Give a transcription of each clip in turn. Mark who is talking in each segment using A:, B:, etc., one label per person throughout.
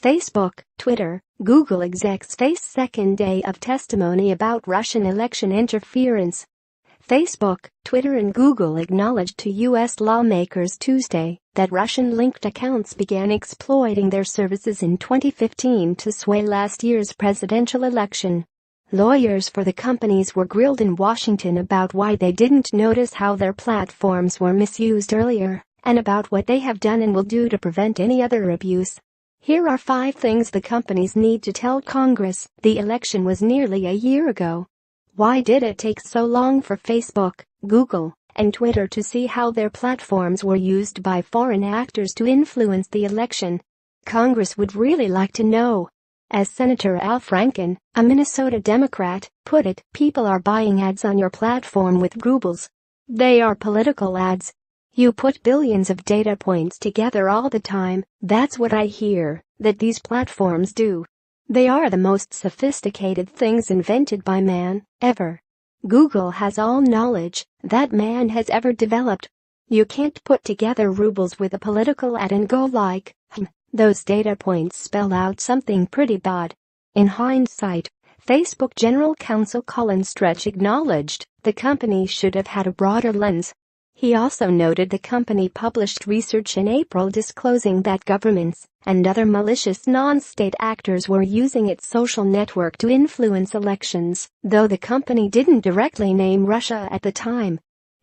A: Facebook, Twitter, Google execs face second day of testimony about Russian election interference. Facebook, Twitter and Google acknowledged to U.S. lawmakers Tuesday that Russian-linked accounts began exploiting their services in 2015 to sway last year's presidential election. Lawyers for the companies were grilled in Washington about why they didn't notice how their platforms were misused earlier, and about what they have done and will do to prevent any other abuse. Here are 5 things the companies need to tell Congress. The election was nearly a year ago. Why did it take so long for Facebook, Google, and Twitter to see how their platforms were used by foreign actors to influence the election? Congress would really like to know. As Senator Al Franken, a Minnesota Democrat, put it, people are buying ads on your platform with rubles. They are political ads. You put billions of data points together all the time. That's what I hear that these platforms do. They are the most sophisticated things invented by man, ever. Google has all knowledge that man has ever developed. You can't put together rubles with a political ad and go like, those data points spell out something pretty bad. In hindsight, Facebook General Counsel Colin Stretch acknowledged the company should have had a broader lens. He also noted the company published research in April disclosing that governments and other malicious non-state actors were using its social network to influence elections, though the company didn't directly name Russia at the time.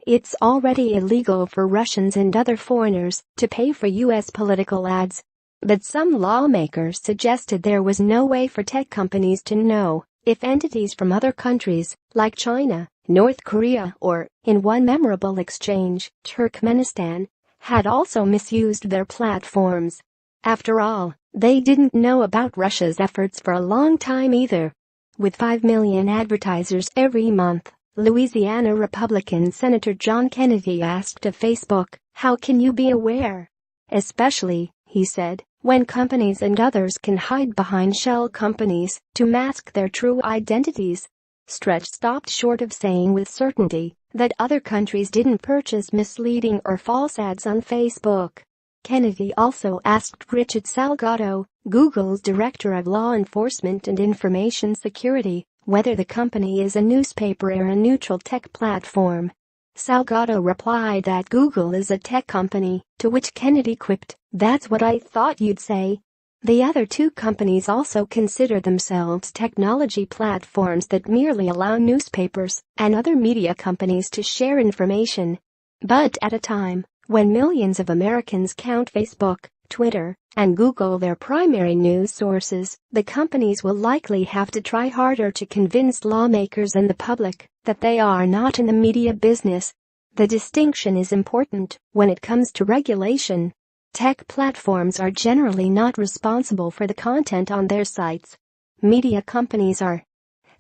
A: It's already illegal for Russians and other foreigners to pay for U.S. political ads. But some lawmakers suggested there was no way for tech companies to know if entities from other countries, like China, North Korea, or, in one memorable exchange, Turkmenistan, had also misused their platforms. After all, they didn't know about Russia's efforts for a long time either. With 5 million advertisers every month, Louisiana Republican Senator John Kennedy asked of Facebook, "How can you be aware? Especially," he said, "when companies and others can hide behind shell companies to mask their true identities." Stretch stopped short of saying with certainty that other countries didn't purchase misleading or false ads on Facebook. Kennedy also asked Richard Salgado, Google's Director of Law Enforcement and Information Security, whether the company is a newspaper or a neutral tech platform. Salgado replied that Google is a tech company, to which Kennedy quipped, "That's what I thought you'd say." The other 2 companies also consider themselves technology platforms that merely allow newspapers and other media companies to share information. But at a time when millions of Americans count Facebook, Twitter, and Google their primary news sources, the companies will likely have to try harder to convince lawmakers and the public that they are not in the media business. The distinction is important when it comes to regulation. Tech platforms are generally not responsible for the content on their sites. Media companies are.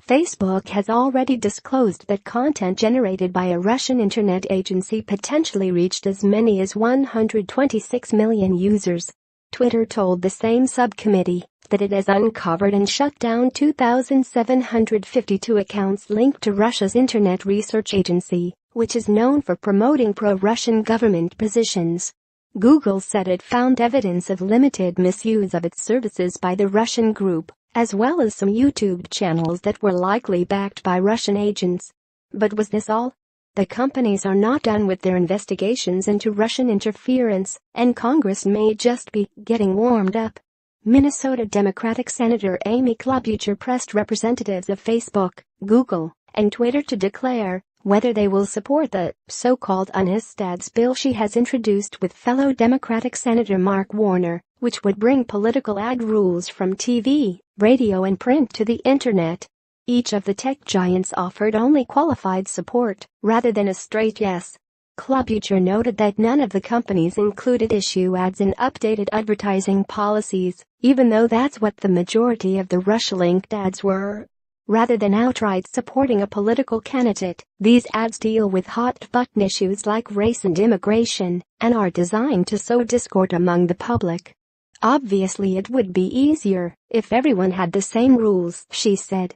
A: Facebook has already disclosed that content generated by a Russian internet agency potentially reached as many as 126 million users. Twitter told the same subcommittee that it has uncovered and shut down 2,752 accounts linked to Russia's Internet Research Agency, which is known for promoting pro-Russian government positions. Google said it found evidence of limited misuse of its services by the Russian group, as well as some YouTube channels that were likely backed by Russian agents. But was this all? The companies are not done with their investigations into Russian interference, and Congress may just be getting warmed up. Minnesota Democratic Senator Amy Klobuchar pressed representatives of Facebook, Google, and Twitter to declare whether they will support the so-called unhissed ads bill she has introduced with fellow Democratic Senator Mark Warner, which would bring political ad rules from TV, radio and print to the internet. Each of the tech giants offered only qualified support, rather than a straight yes. Klobuchar noted that none of the companies included issue ads in updated advertising policies, even though that's what the majority of the Russia-linked ads were. Rather than outright supporting a political candidate, these ads deal with hot-button issues like race and immigration, and are designed to sow discord among the public. Obviously it would be easier if everyone had the same rules, she said.